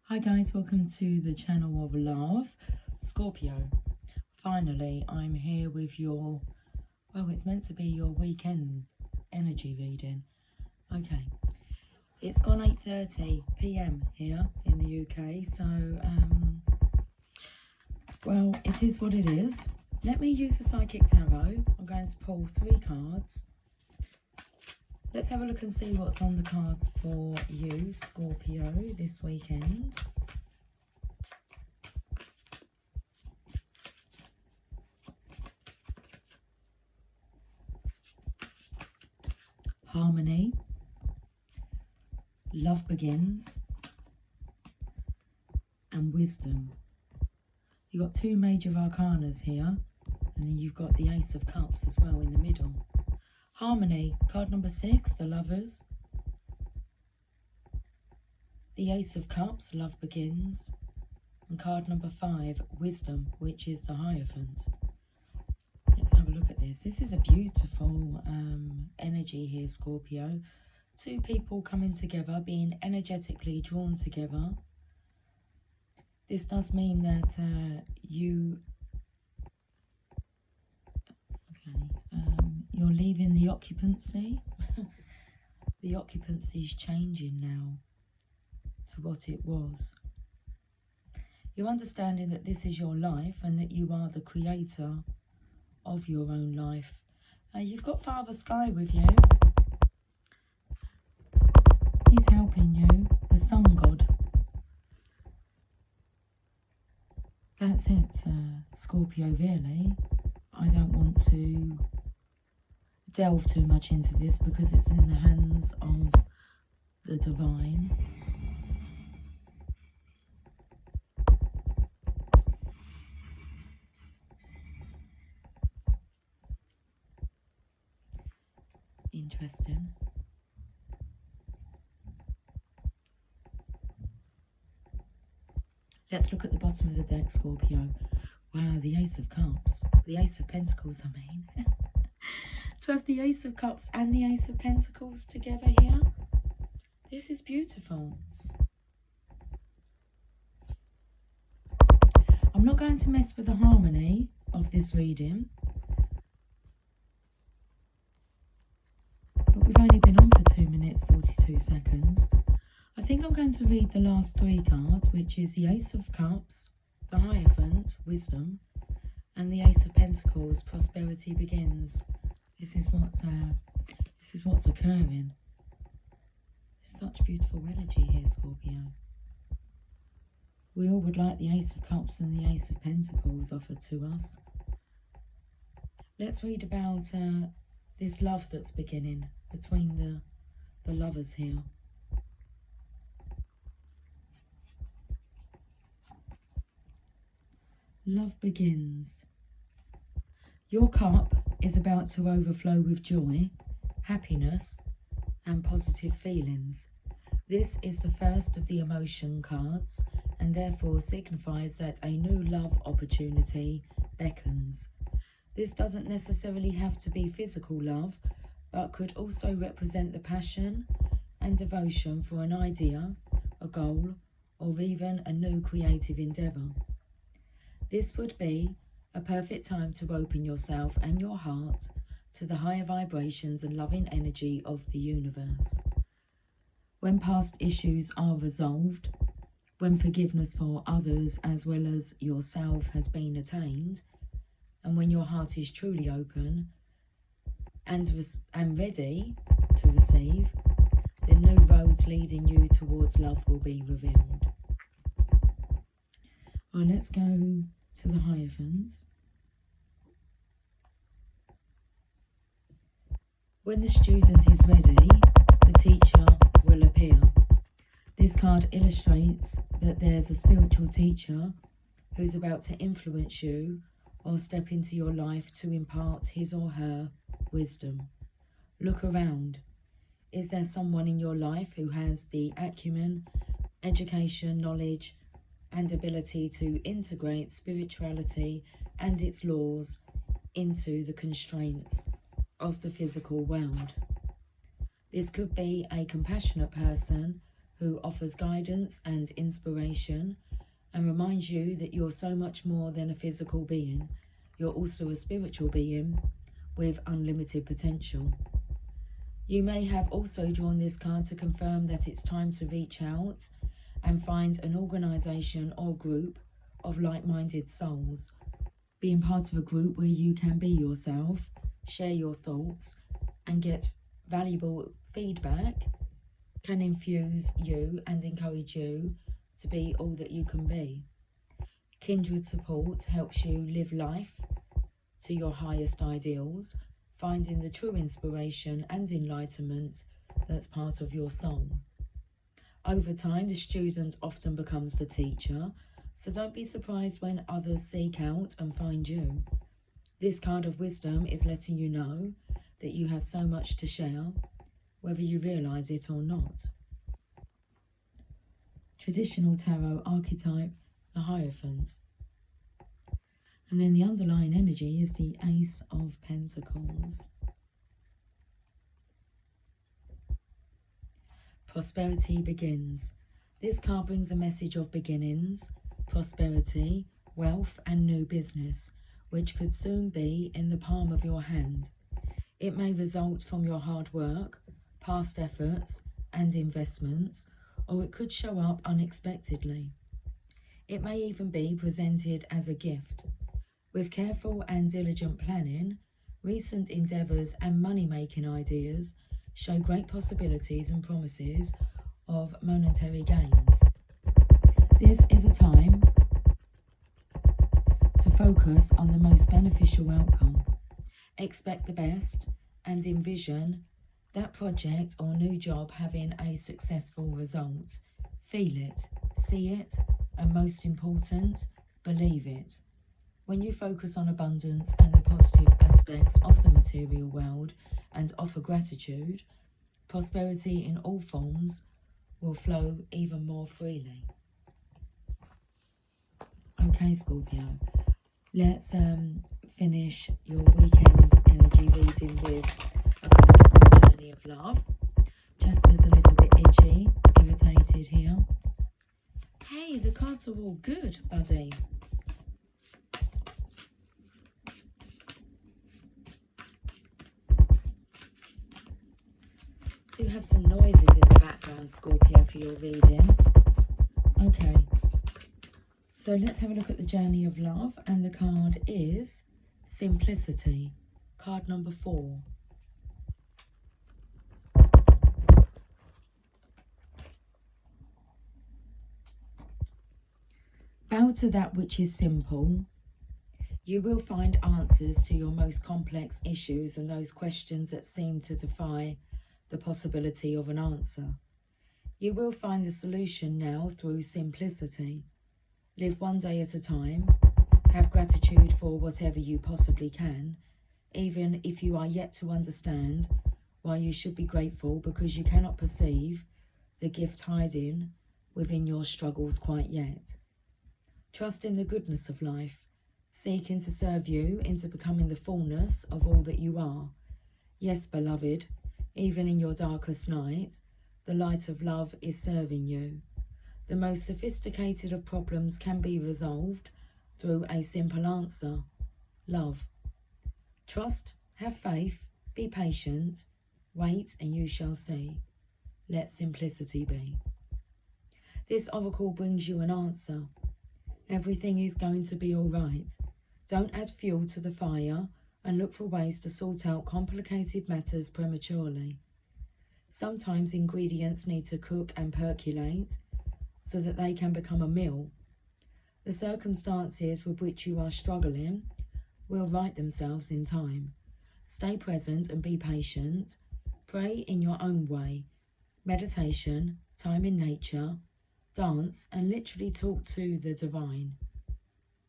Hi guys, welcome to the channel of love, Scorpio. Finally, I'm here with your, well, it's meant to be your weekend energy reading. Okay, it's gone 8:30 p.m. here in the UK, so, well, it is what it is. Let me use the Psychic Tarot. I'm going to pull 3 cards. Let's have a look and see what's on the cards for you, Scorpio, this weekend. Harmony, love begins, and wisdom. You've got 2 major arcanas here, and then you've got the Ace of Cups as well in the middle. Harmony, card number 6, the Lovers. The Ace of Cups, love begins. And card number 5, Wisdom, which is the Hierophant. Let's have a look at this. This is a beautiful energy here, Scorpio. 2 people coming together, being energetically drawn together. This does mean that you're leaving the occupancy. The occupancy is changing now to what it was. You're understanding that this is your life and that you are the creator of your own life. You've got Father Sky with you. He's helping you, the Sun God. That's it, Scorpio, really. I don't want to delve too much into this because it's in the hands of the divine. Interesting. Let's look at the bottom of the deck, Scorpio. Wow, the Ace of Cups. The Ace of Pentacles, I mean. To have the Ace of Cups and the Ace of Pentacles together here. This is beautiful. I'm not going to mess with the harmony of this reading. But we've only been on for 2 minutes, 42 seconds. I think I'm going to read the last 3 cards, which is the Ace of Cups, the Hierophant, Wisdom, and the Ace of Pentacles, Prosperity Begins. This is what's occurring. Such beautiful energy here, Scorpio. We all would like the Ace of Cups and the Ace of Pentacles offered to us. Let's read about this love that's beginning between the lovers here. Love begins. Your cup is about to overflow with joy, happiness, and positive feelings. This is the first of the emotion cards and therefore signifies that a new love opportunity beckons. This doesn't necessarily have to be physical love, but could also represent the passion and devotion for an idea, a goal, or even a new creative endeavour. This would be a perfect time to open yourself and your heart to the higher vibrations and loving energy of the universe. When past issues are resolved, when forgiveness for others as well as yourself has been attained, and when your heart is truly open and ready to receive, the new roads leading you towards love will be revealed. Well, let's go to the Hierophant. When the student is ready, the teacher will appear. This card illustrates that there's a spiritual teacher who's about to influence you or step into your life to impart his or her wisdom. Look around. Is there someone in your life who has the acumen, education, knowledge, and ability to integrate spirituality and its laws into the constraints of the physical world? This could be a compassionate person who offers guidance and inspiration and reminds you that you're so much more than a physical being. You're also a spiritual being with unlimited potential. You may have also drawn this card to confirm that it's time to reach out and find an organisation or group of like-minded souls. Being part of a group where you can be yourself, share your thoughts, and get valuable feedback can infuse you and encourage you to be all that you can be. Kindred support helps you live life to your highest ideals, finding the true inspiration and enlightenment that's part of your soul. Over time, the student often becomes the teacher, so don't be surprised when others seek out and find you. This card of wisdom is letting you know that you have so much to share, whether you realise it or not. Traditional tarot archetype, the Hierophant. And then the underlying energy is the Ace of Pentacles. Prosperity begins. This card brings a message of beginnings, prosperity, wealth and new business, which could soon be in the palm of your hand. It may result from your hard work, past efforts and investments, or it could show up unexpectedly. It may even be presented as a gift. With careful and diligent planning, recent endeavours and money-making ideas show great possibilities and promises of monetary gains. This is a time to focus on the most beneficial outcome. Expect the best and envision that project or new job having a successful result. Feel it, see it, and most important, believe it. When you focus on abundance and the positive aspects of the material world and offer gratitude, prosperity in all forms will flow even more freely. Okay, Scorpio, let's finish your weekend energy reading with a card on the journey of love. Jasper's a little bit itchy, irritated here. Hey, the cards are all good, buddy. You have some noises in the background, Scorpio, for your reading. Okay, so let's have a look at the journey of love, and the card is Simplicity, card number 4. Bow to that which is simple. You will find answers to your most complex issues and those questions that seem to defy the possibility of an answer. You will find the solution now through simplicity. Live one day at a time. Have gratitude for whatever you possibly can, even if you are yet to understand why you should be grateful, because you cannot perceive the gift hiding within your struggles quite yet. Trust in the goodness of life, seeking to serve you into becoming the fullness of all that you are. Yes, beloved, even in your darkest night, the light of love is serving you. The most sophisticated of problems can be resolved through a simple answer: love. Trust, have faith, be patient, wait and you shall see. Let simplicity be. This oracle brings you an answer. Everything is going to be all right. Don't add fuel to the fire and look for ways to sort out complicated matters prematurely. Sometimes ingredients need to cook and percolate so that they can become a meal. The circumstances with which you are struggling will right themselves in time. Stay present and be patient. Pray in your own way. Meditation, time in nature, dance, and literally talk to the divine.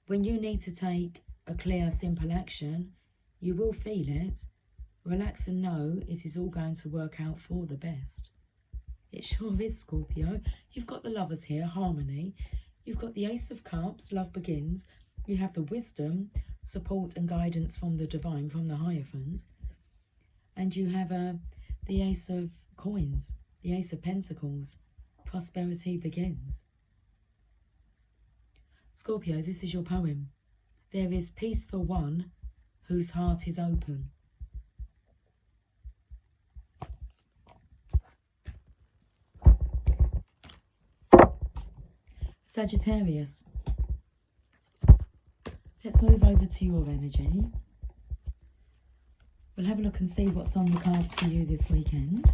When you need to take a clear, simple action, you will feel it. Relax and know it is all going to work out for the best. It sure is, Scorpio. You've got the lovers here, harmony. You've got the Ace of Cups, love begins. You have the wisdom, support and guidance from the divine, from the Hierophant. And you have the Ace of Coins, the Ace of Pentacles, prosperity begins. Scorpio, this is your poem. There is peace for one whose heart is open. Sagittarius, let's move over to your energy. We'll have a look and see what's on the cards for you this weekend.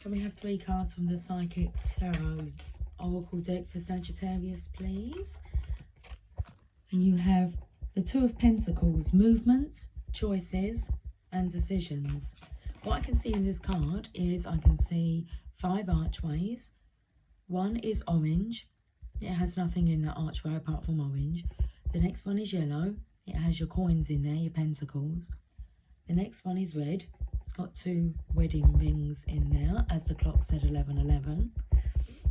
Can we have 3 cards from the Psychic Tarot Oracle deck for Sagittarius, please? And you have the Two of Pentacles, movement, choices, and decisions. What I can see in this card is I can see 5 archways. One is orange. It has nothing in that archway apart from orange. The next one is yellow. It has your coins in there, your pentacles. The next one is red. It's got 2 wedding rings in there, as the clock said 11:11,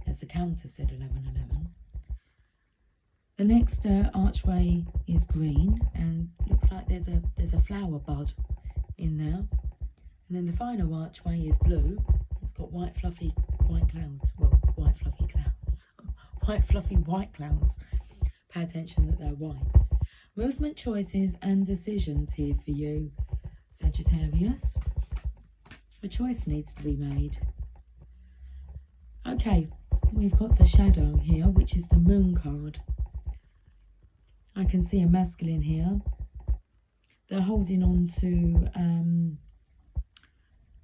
as the counter said 11:11. The next archway is green, and looks like there's a flower bud in there. And then the final archway is blue. It's got white fluffy white clouds. Well, white fluffy clouds. White fluffy white clouds. Pay attention that they're white. Movement, choices, and decisions here for you, Sagittarius. A choice needs to be made. Okay, we've got the shadow here, which is the moon card. I can see a masculine here. They're holding on to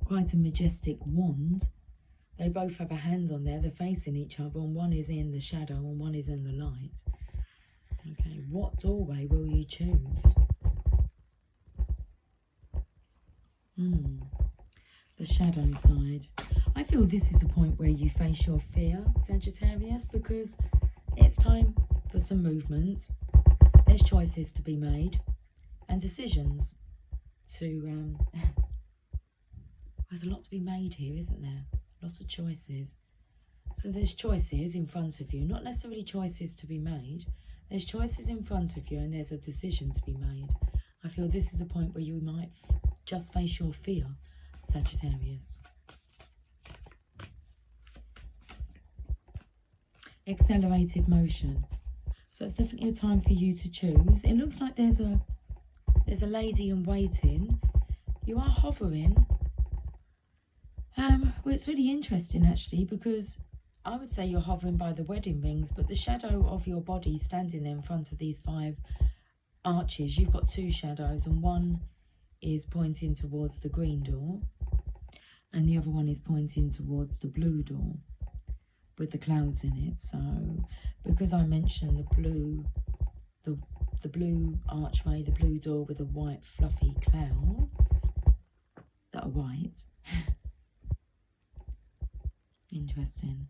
quite a majestic wand. They both have a hand on there. They're facing each other, and one is in the shadow and one is in the light. Okay, what doorway will you choose? The shadow side. I feel this is a point where you face your fear, Sagittarius, because it's time for some movement. There's choices to be made and decisions to there's a lot to be made here, isn't there? Lots of choices. So there's choices in front of you, not necessarily choices to be made. There's choices in front of you and there's a decision to be made. I feel this is a point where you might just face your fear, Sagittarius. Accelerated motion. So it's definitely a time for you to choose. It looks like there's a lady in waiting. You are hovering. Well, it's really interesting actually, because I would say you're hovering by the wedding rings, but the shadow of your body standing there in front of these 5 arches, you've got 2 shadows, and one is pointing towards the green door and the other one is pointing towards the blue door with the clouds in it. So because I mentioned the blue archway, the blue door with the white fluffy clouds that are white. Interesting.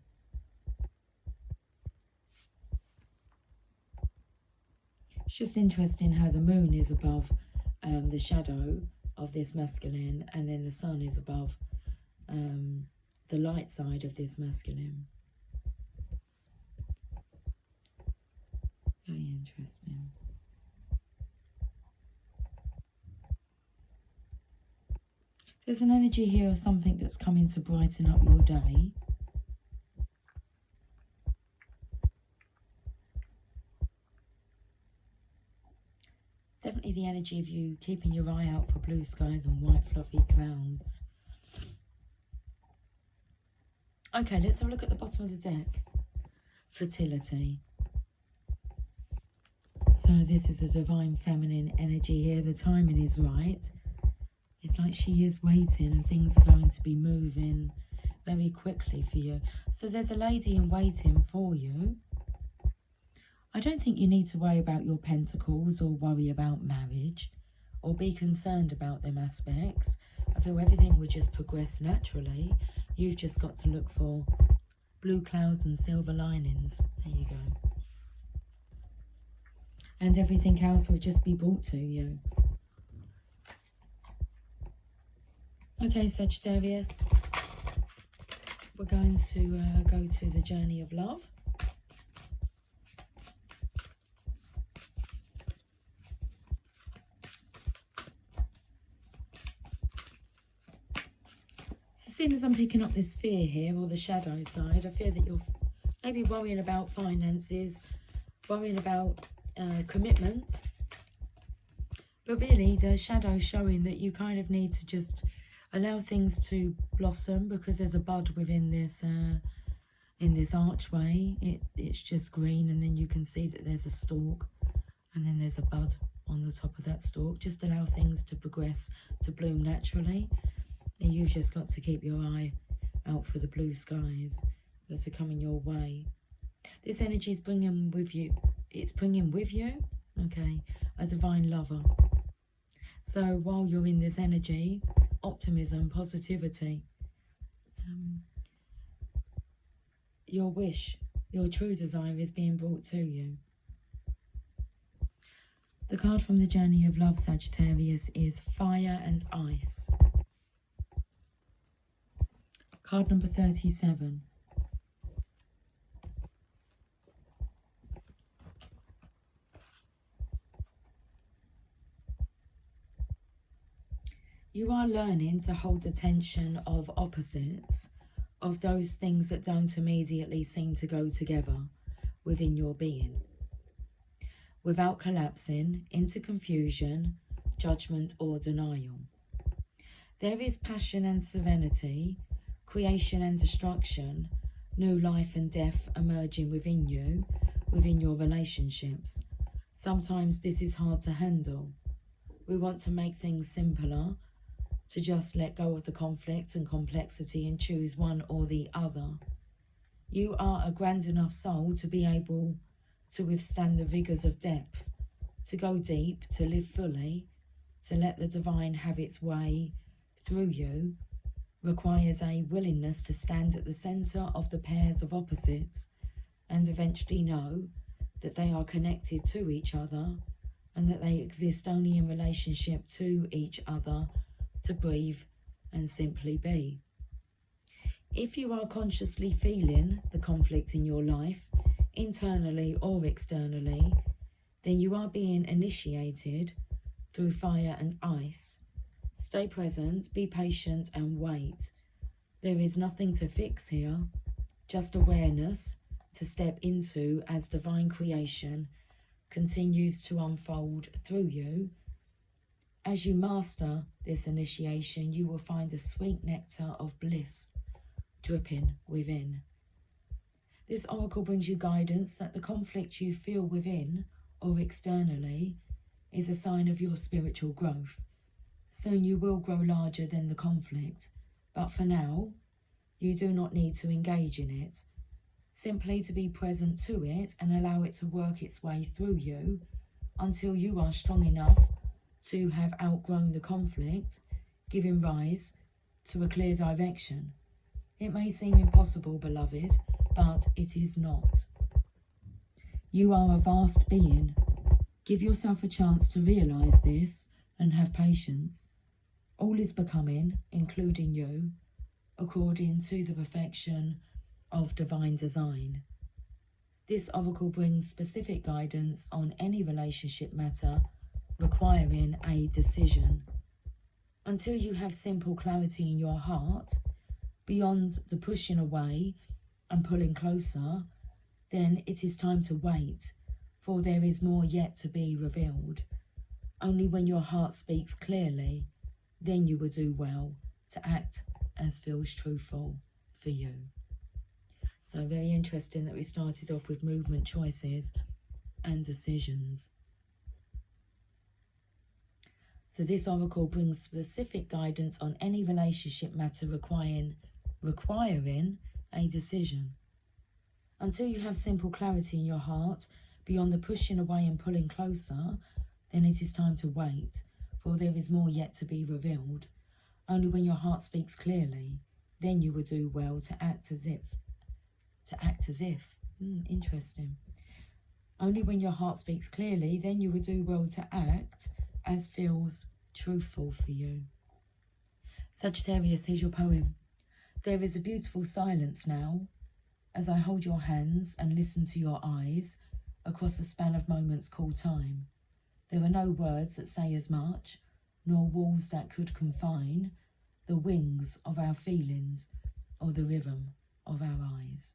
It's just interesting how the moon is above the shadow of this masculine, and then the sun is above the light side of this masculine. Very interesting. There's an energy here of something that's coming to brighten up your day. Definitely the energy of you keeping your eye out for blue skies and white fluffy clouds. Okay, let's have a look at the bottom of the deck. Fertility. So this is a divine feminine energy here. The timing is right. It's like she is waiting and things are going to be moving very quickly for you. So there's a lady in waiting for you. I don't think you need to worry about your pentacles or worry about marriage or be concerned about them aspects. I feel everything will just progress naturally. You've just got to look for blue clouds and silver linings. There you go. And everything else will just be brought to you. Okay, Sagittarius. we're going to go to the journey of love. So seeing as I'm picking up this fear here, or the shadow side, I fear that you're maybe worrying about finances, worrying about commitment. But really, the shadow showing that you kind of need to just allow things to blossom, because there's a bud within this in this archway. It's just green, and then you can see that there's a stalk, and then there's a bud on the top of that stalk. Just allow things to progress, to bloom naturally, and you've just got to keep your eye out for the blue skies that are coming your way. This energy is bringing with you, it's bringing with you, okay, a divine lover. So while you're in this energy, optimism, positivity, your wish, your true desire is being brought to you. The card from the journey of love, Sagittarius, is Fire and Ice. Card number 37. You are learning to hold the tension of opposites, of those things that don't immediately seem to go together within your being, without collapsing into confusion, judgment or denial. There is passion and serenity, creation and destruction, new life and death emerging within you, within your relationships. Sometimes this is hard to handle. We want to make things simpler, to just let go of the conflict and complexity and choose one or the other. You are a grand enough soul to be able to withstand the rigours of depth, to go deep, to live fully, to let the divine have its way through you, requires a willingness to stand at the centre of the pairs of opposites and eventually know that they are connected to each other and that they exist only in relationship to each other, to breathe and simply be. If you are consciously feeling the conflict in your life, internally or externally, then you are being initiated through fire and ice. Stay present, be patient and wait. There is nothing to fix here, just awareness to step into as divine creation continues to unfold through you. As you master this initiation, you will find a sweet nectar of bliss dripping within. This oracle brings you guidance that the conflict you feel within or externally is a sign of your spiritual growth. Soon you will grow larger than the conflict, but for now, you do not need to engage in it. Simply to be present to it and allow it to work its way through you until you are strong enough to have outgrown the conflict, giving rise to a clear direction. It may seem impossible, beloved, but it is not. You are a vast being. Give yourself a chance to realise this and have patience. All is becoming, including you, according to the perfection of divine design. This oracle brings specific guidance on any relationship matter requiring a decision. Until you have simple clarity in your heart, beyond the pushing away and pulling closer, then it is time to wait, for there is more yet to be revealed. Only when your heart speaks clearly, then you will do well to act as feels truthful for you. So very interesting that we started off with movement, choices and decisions. So this oracle brings specific guidance on any relationship matter requiring a decision. Until you have simple clarity in your heart, beyond the pushing away and pulling closer, then it is time to wait, for there is more yet to be revealed. Only when your heart speaks clearly, then you will do well to act as if. Interesting. Only when your heart speaks clearly, then you will do well to act as feels truthful for you. Sagittarius, here's your poem. There is a beautiful silence now as I hold your hands and listen to your eyes across the span of moments called time. There are no words that say as much, nor walls that could confine the wings of our feelings or the rhythm of our eyes.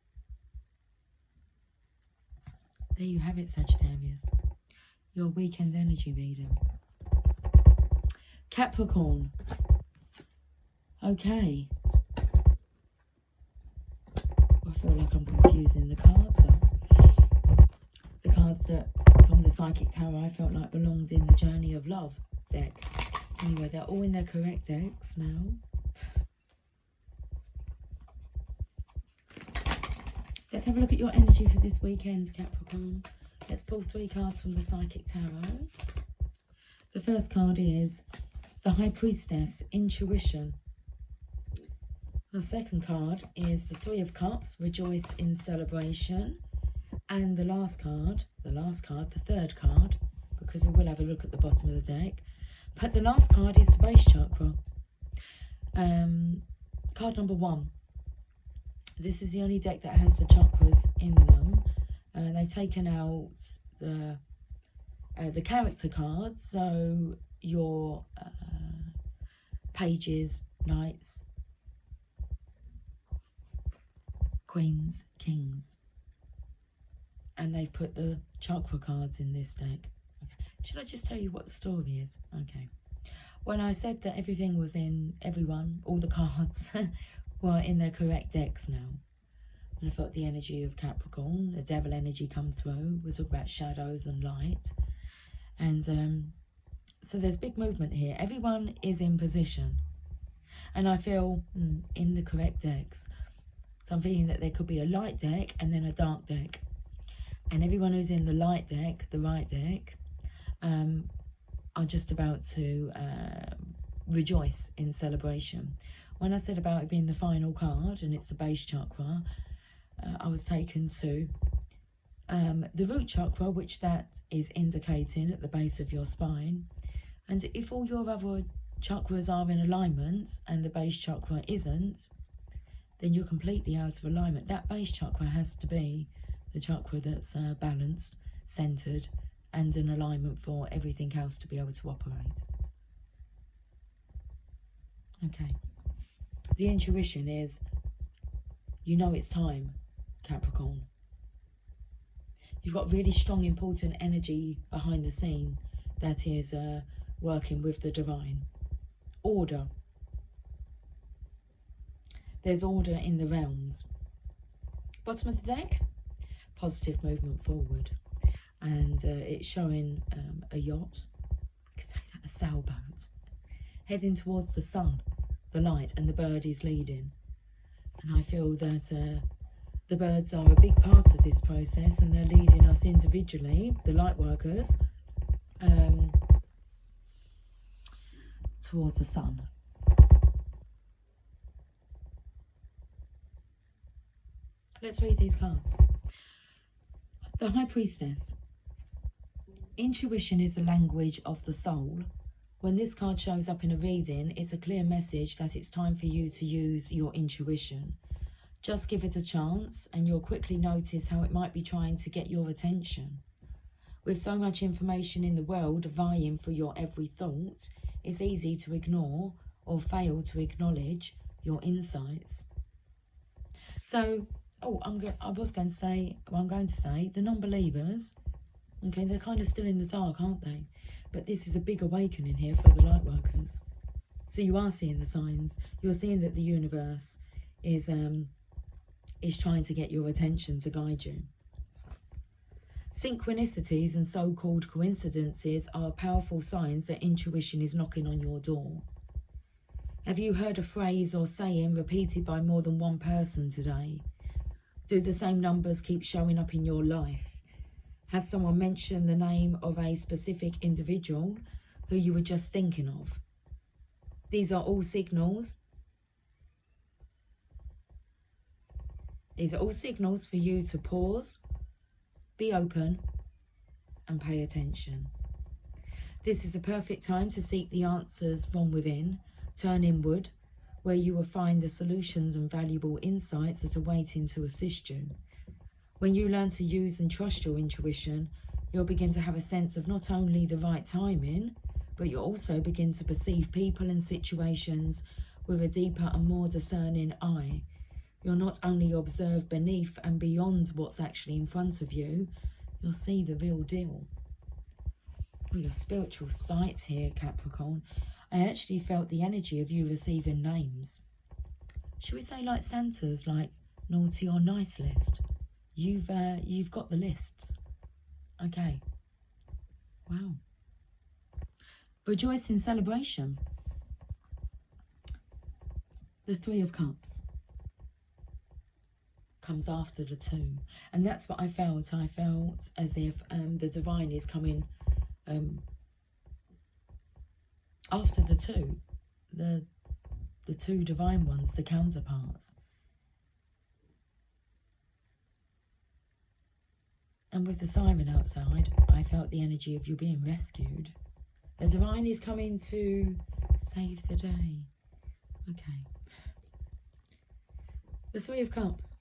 There you have it, Sagittarius. Your weekend energy reading. Capricorn. Okay. I feel like I'm confusing the cards up. The cards that from the Psychic Tower I felt like belonged in the Journey of Love deck. Anyway, they're all in their correct decks now. Let's have a look at your energy for this weekend, Capricorn. Let's pull 3 cards from the Psychic Tarot. The first card is the High Priestess, Intuition. The second card is the 3 of Cups, Rejoice in Celebration. And the third card, because we will have a look at the bottom of the deck. But the last card is the Base Chakra. Card number 1. This is the only deck that has the chakras in them. They've taken out the character cards, so your pages, knights, queens, kings. And they've put the chakra cards in this deck. Okay. Should I just tell you what the story is? Okay. When I said that everything was in, all the cards were in their correct decks now. And I felt the energy of Capricorn, the devil energy come through. We're talking about shadows and light. And so there's big movement here. Everyone is in position. And I feel in the correct decks. So I'm feeling that there could be a light deck and then a dark deck. And everyone who's in the light deck, the right deck, are just about to rejoice in celebration. When I said about it being the final card and it's the base chakra, I was taken to the root chakra, which that is indicating at the base of your spine. And if all your other chakras are in alignment and the base chakra isn't, then you're completely out of alignment. That base chakra has to be the chakra that's balanced, centered, and in alignment for everything else to be able to operate. Okay. The intuition is, you know it's time, Capricorn. You've got really strong, important energy behind the scene that is working with the divine. Order. There's order in the realms. Bottom of the deck, positive movement forward. And it's showing a yacht, I could say that, a sailboat, heading towards the sun, the light, and the bird is leading. And I feel that the birds are a big part of this process, and they're leading us individually, the light workers, towards the sun. Let's read these cards. The High Priestess. Intuition is the language of the soul. When this card shows up in a reading, it's a clear message that it's time for you to use your intuition. Just give it a chance and you'll quickly notice how it might be trying to get your attention. With so much information in the world vying for your every thought, it's easy to ignore or fail to acknowledge your insights. So, I'm going to say the non-believers, okay, they're kind of still in the dark, aren't they? But this is a big awakening here for the light workers. So you are seeing the signs. You're seeing that the universe is trying to get your attention to guide you. Synchronicities and so-called coincidences are powerful signs that intuition is knocking on your door. Have you heard a phrase or saying repeated by more than one person today? Do the same numbers keep showing up in your life? Has someone mentioned the name of a specific individual who you were just thinking of? These are all signals. These are all signals for you to pause, be open, and pay attention. This is a perfect time to seek the answers from within, turn inward, where you will find the solutions and valuable insights that are waiting to assist you. When you learn to use and trust your intuition, you'll begin to have a sense of not only the right timing, but you'll also begin to perceive people and situations with a deeper and more discerning eye. You'll not only observe beneath and beyond what's actually in front of you, you'll see the real deal. Oh, your spiritual sight here, Capricorn. I actually felt the energy of you receiving names. Should we say like Santa's, like naughty or nice list? You've got the lists. Okay. Wow. Rejoice in celebration. The Three of Cups comes after the Two, and that's what I felt. I felt as if the divine is coming after the two, the two divine ones, the counterparts. And with the siren outside, I felt the energy of you being rescued. The divine is coming to save the day. Okay. The Three of Cups.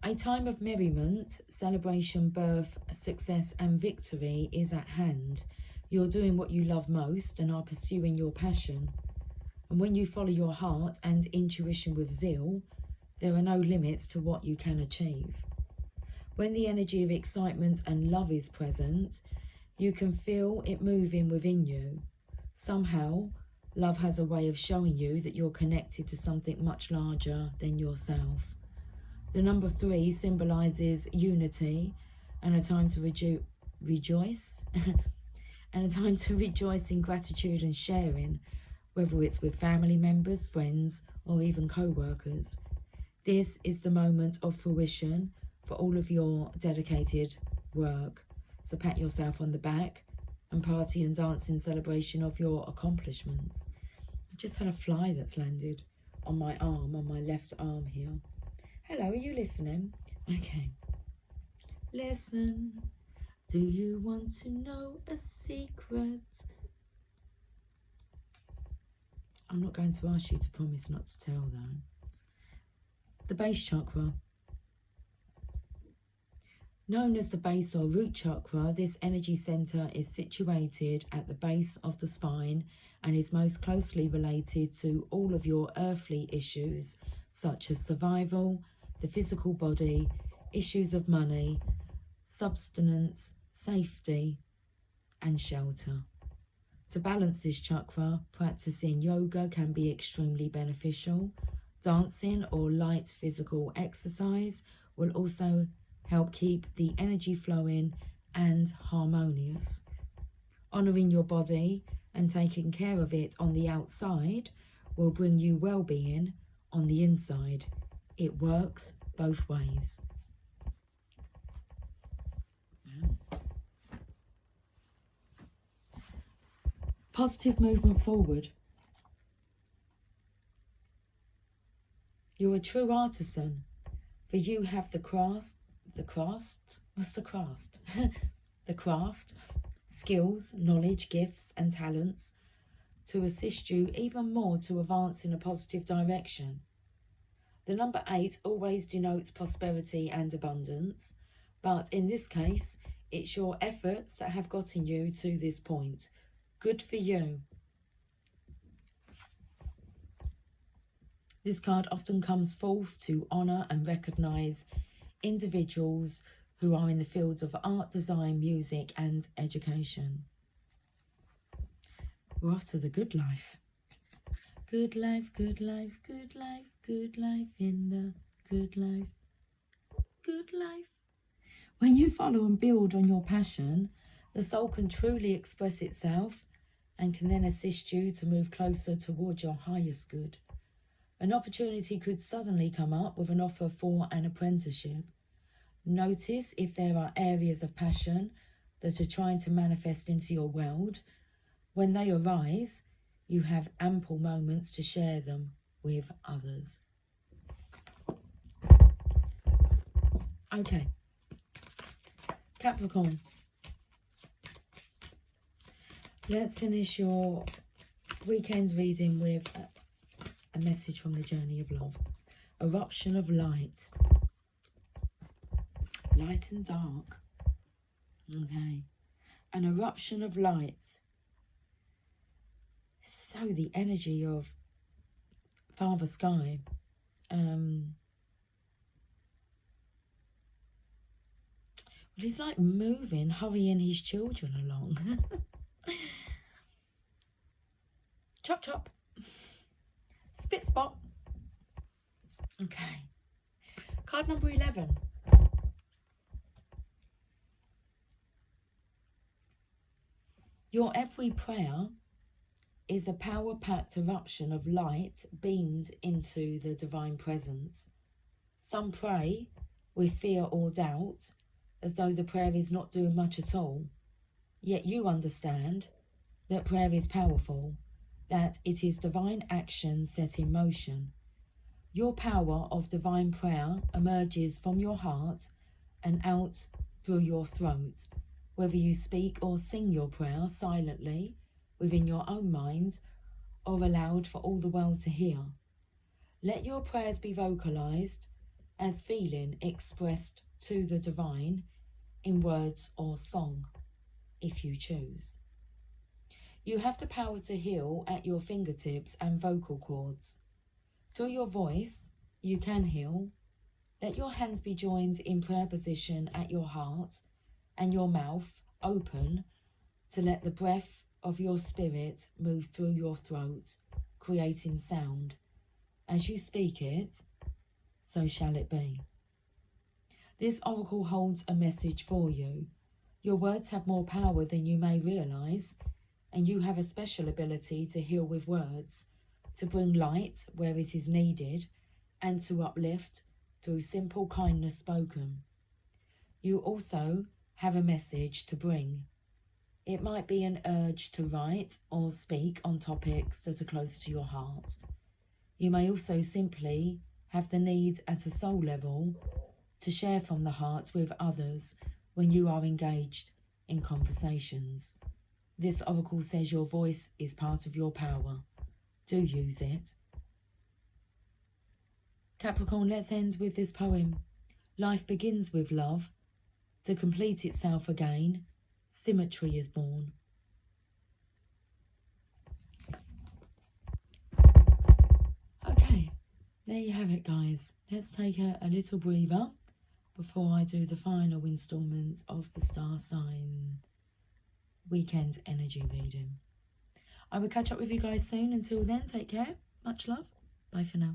A time of merriment, celebration, birth, success and victory is at hand. You're doing what you love most and are pursuing your passion. And when you follow your heart and intuition with zeal, there are no limits to what you can achieve. When the energy of excitement and love is present, you can feel it moving within you. Somehow, love has a way of showing you that you're connected to something much larger than yourself. The number 3 symbolises unity and a time to rejoice and a time to rejoice in gratitude and sharing, whether it's with family members, friends or even co-workers. This is the moment of fruition for all of your dedicated work. So pat yourself on the back and party and dance in celebration of your accomplishments. I just had a fly that's landed on my arm, on my left arm here. Hello, are you listening? Okay. Listen. Do you want to know a secret? I'm not going to ask you to promise not to tell though. The base chakra. Known as the base or root chakra, this energy center is situated at the base of the spine and is most closely related to all of your earthly issues, such as survival, the physical body, issues of money, subsistence, safety, and shelter. To balance this chakra, practicing yoga can be extremely beneficial. Dancing or light physical exercise will also help keep the energy flowing and harmonious. Honouring your body and taking care of it on the outside will bring you well-being on the inside. It works both ways. Positive movement forward. You're a true artisan, for you have the craft, skills, knowledge, gifts and talents to assist you even more to advance in a positive direction. The number 8 always denotes prosperity and abundance, but in this case, it's your efforts that have gotten you to this point. Good for you. This card often comes forth to honour and recognise individuals who are in the fields of art, design, music and education. We're off to the good life. Good life, good life, good life, good life in the good life. Good life. When you follow and build on your passion, the soul can truly express itself and can then assist you to move closer towards your highest good. An opportunity could suddenly come up with an offer for an apprenticeship. Notice if there are areas of passion that are trying to manifest into your world. When they arise, you have ample moments to share them with others. Okay, Capricorn, let's finish your weekend reading with message from the journey of love. Eruption of light. Light and dark. Okay. An eruption of light. So the energy of Father Sky. Well, he's like moving, hurrying his children along. Chop chop. Spit spot. Okay. Card number 11. Your every prayer is a power-packed eruption of light beamed into the divine presence. Some pray with fear or doubt, as though the prayer is not doing much at all. Yet you understand that prayer is powerful, that it is divine action set in motion. Your power of divine prayer emerges from your heart and out through your throat, whether you speak or sing your prayer silently within your own mind or aloud for all the world to hear. Let your prayers be vocalized as feeling expressed to the divine in words or song, if you choose. You have the power to heal at your fingertips and vocal cords. Through your voice, you can heal. Let your hands be joined in prayer position at your heart and your mouth open to let the breath of your spirit move through your throat, creating sound. As you speak it, so shall it be. This oracle holds a message for you. Your words have more power than you may realize, and you have a special ability to heal with words, to bring light where it is needed, and to uplift through simple kindness spoken. You also have a message to bring. It might be an urge to write or speak on topics that are close to your heart. You may also simply have the need at a soul level to share from the heart with others when you are engaged in conversations. This oracle says your voice is part of your power. Do use it. Capricorn, let's end with this poem. Life begins with love. To complete itself again, symmetry is born. Okay, there you have it, guys. Let's take a little breather before I do the final installment of the star sign weekend energy reading. I will catch up with you guys soon. Until then, take care. Much love. Bye for now.